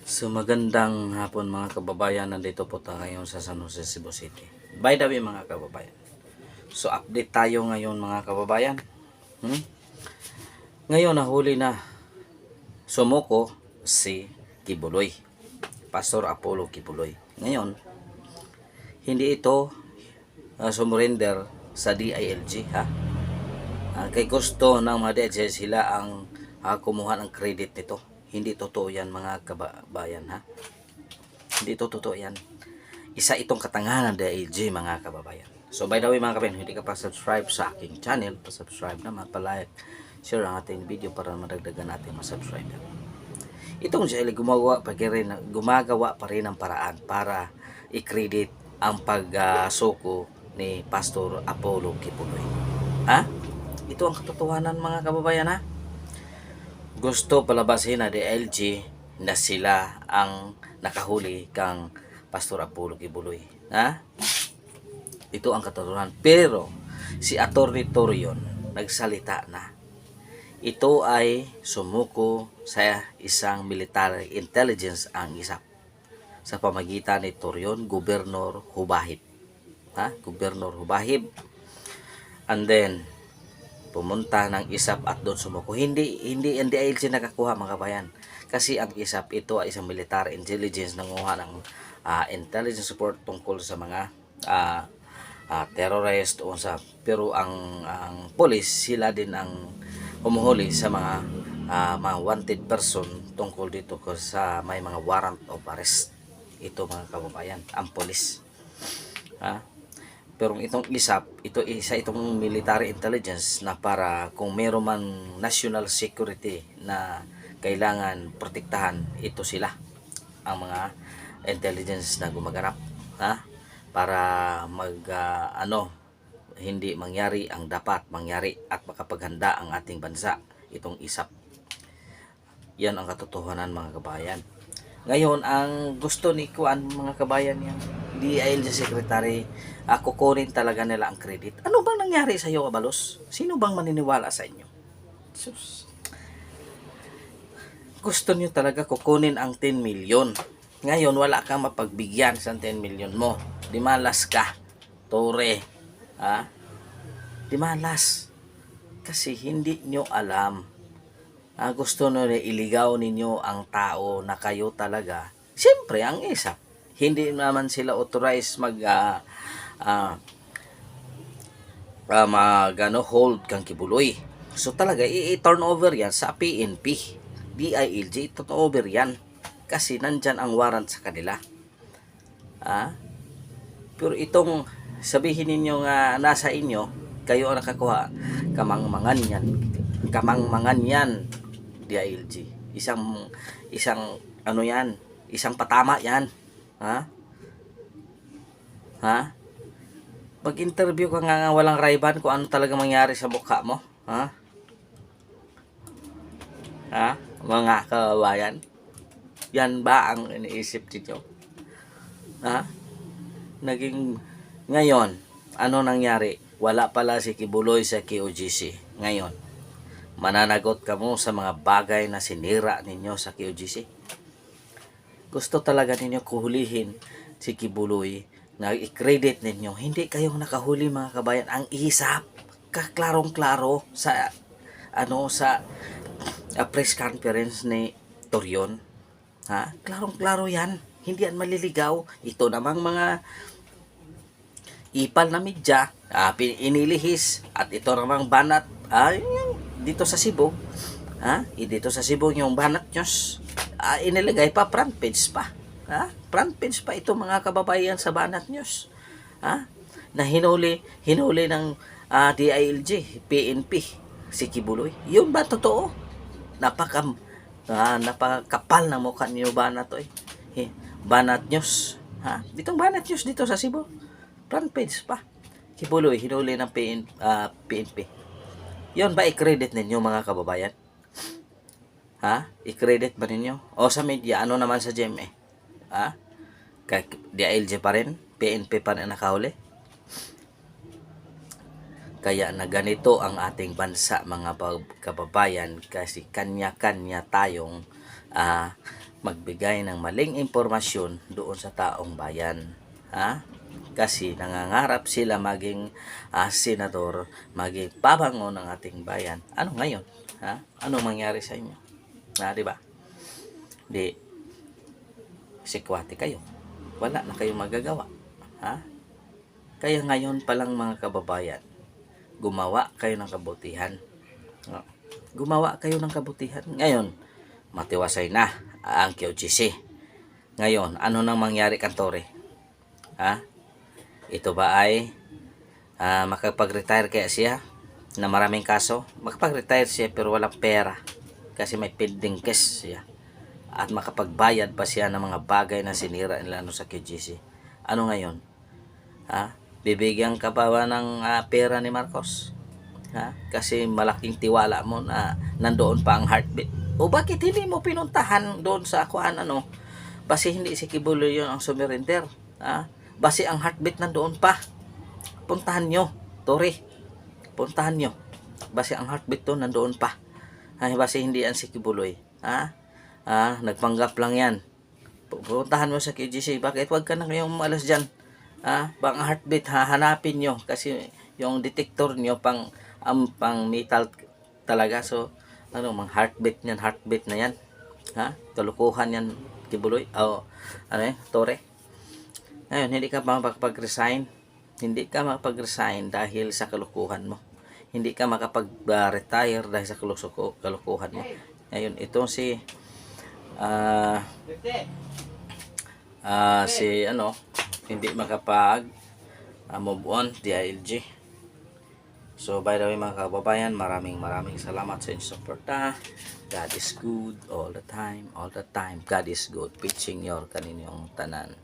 So magandang hapon mga kababayan, nandito po tayo ngayon sa San Jose, Cebu City. By the way mga kababayan, so update tayo ngayon mga kababayan. Ngayon nahuli na, sumuko si Kibuloy, Pastor Apollo Kibuloy. Ngayon, hindi ito sumurrender sa DILG ha. Kay gusto ng mga DILG sila ang kumuha ng credit nito. Hindi totoo yan mga kababayan ha. Hindi ito totoo yan. Isa itong katangahan ng DILG mga kababayan. So by the way mga kababayan, hindi ka pa subscribe sa aking channel, pa-subscribe naman, pa-like, share ang ating video para madagdagan natin ma-subscribe. Itong DILG gumagawa pa rin ng paraan para i-credit ang pagsuko ni Pastor Apollo Kibuloy. Ha? Ito ang katotohanan mga kababayan ha. Gusto palabasin na DILG na sila ang nakahuli kang Pastor Apollo Kibuloy. Ha? Ito ang katotohanan. Pero si Atty. Torion nagsalita na. Ito ay sumuko sa isang military intelligence ang ISAP sa pamagitan ni Torion, Gobernador Hubahib. Ha? Gobernador Hubahib. And then pumunta ng ISAP at doon sumuko. Hindi DILG nakakuha mga kabayan. Kasi ang ISAP ito ay isang military intelligence, nanguha ng intelligence support tungkol sa mga terrorist o sa, pero ang police sila din ang humuhuli sa mga wanted person tungkol dito sa may mga warrant of arrest. Ito mga kababayan, ang police. Pero itong ISAP, ito isa itong military intelligence na para kung meron man national security na kailangan protektahan, ito sila ang mga intelligence na gumaganap para hindi mangyari ang dapat mangyari at makapaghanda ang ating bansa, itong ISAP. Yan ang katotohanan mga kabayan. Ngayon, ang gusto ni Kuan mga kabayan yan, DILG Secretary, kukunin talaga nila ang credit. Ano bang nangyari sa iyo, Abalos? Sino bang maniniwala sa inyo? Sus. Gusto niyo talaga kukunin ang 10 million. Ngayon, wala kang mapagbigyan sa 10 million mo. Dimalas ka, Tore. Dimalas. Kasi hindi nyo alam. Gusto nyo na iligaw ninyo ang tao na kayo talaga. Siyempre, ang ISAP. Hindi naman sila authorized hold kang Kibuloy. So talaga i-turn over yan sa PNP, DILG, i-turn over yan kasi nandyan ang warrant sa kanila. Pero itong sabihin ninyo nga nasa inyo, kayo ang nakakuha, kamangmangan yan DILG. Isang ano yan, isang patama yan. Pag-interview ka nga walang rayban kung ano talaga mangyari sa mukha mo. Mga kababayan, yan ba ang iniisip ninyo? Ngayon, ano nangyari? Wala pala si Kibuloy sa QGC. Ngayon, mananagot ka mo sa mga bagay na sinira ninyo sa QGC. Gusto talaga ninyo kuhulihin si Kibuloy na i-credit ninyo. Hindi kayong nakahuli mga kabayan. Ang ISAP, kaklarong-klaro sa press conference ni Torion. Klarong-klaro yan. Hindi yan maliligaw. Ito namang mga ipal na media, inilihis, at ito namang banat dito sa Cebu. Dito sa Cebu yung banat news, inilagay pa front page pa. Front page pa ito mga kababayan sa banat news. Na hinuli ng DILG, PNP, si Kibuloy. Yun ba totoo? Napakapal na mukha niyo banat banat news. Ditong banat news dito sa Cebu. Front page pa. Kibuloy, hinuli ng PNP. Yun ba i-credit ninyo mga kababayan? I-credit ba ninyo? O sa media, ano naman sa GMA? DILG pa rin? PNP pa rin nakahuli? Kaya na ganito ang ating bansa mga kababayan, kasi kanya-kanya tayong magbigay ng maling impormasyon doon sa taong bayan. Ha? Kasi nangangarap sila maging senador, maging pabango ng ating bayan. Ano ngayon? Ha? Ano mangyari sa inyo? Di ba? Di sikwate kayo. Wala na kayong magagawa. Ha? Kaya ngayon pa lang mga kababayan, gumawa kayo ng kabutihan. Gumawa kayo ng kabutihan. Ngayon, matiwasay na ang QGC. Ngayon, ano nang mangyari, Kantore? Ha? Ito ba ay makapag-retire kaya siya na maraming kaso? Makapag-retire siya pero walang pera kasi may pending case siya. At makapagbayad pa siya ng mga bagay na sinira nila sa QGC. Ano ngayon? Ha? Bibigyan ka pa ba ng pera ni Marcos? Ha? Kasi malaking tiwala mo na nandoon pa ang heartbeat. O bakit hindi mo pinuntahan doon sa kuan Basi hindi si Kibuloy yun ang sumurrender. Ha? Basi ang heartbeat nandoon pa. Puntahan nyo, Tore. Puntahan nyo. Basi ang heartbeat to nandoon pa. Ay, basi hindi yan si Kibuloy. Ha? Nagpanggap lang yan. Puntahan mo sa QGC. Bakit wag ka na kayong umalas dyan? Bang heartbeat, hanapin nyo. Kasi yung detector nyo pang metal talaga. So, mang heartbeat na yan. Kalukuhan yan, Kibuloy. Tore. Ngayon, hindi ka makapag-resign. Hindi ka makapag-resign dahil sa kalukuhan mo. Hindi ka makapag-retire dahil sa kalukuhan mo. Ngayon, ito si hindi makapag move on, DILG. So, by the way mga kababayan, maraming salamat sa inyong suporta. God is good all the time. God is good. Pitching your kaninyong tanan.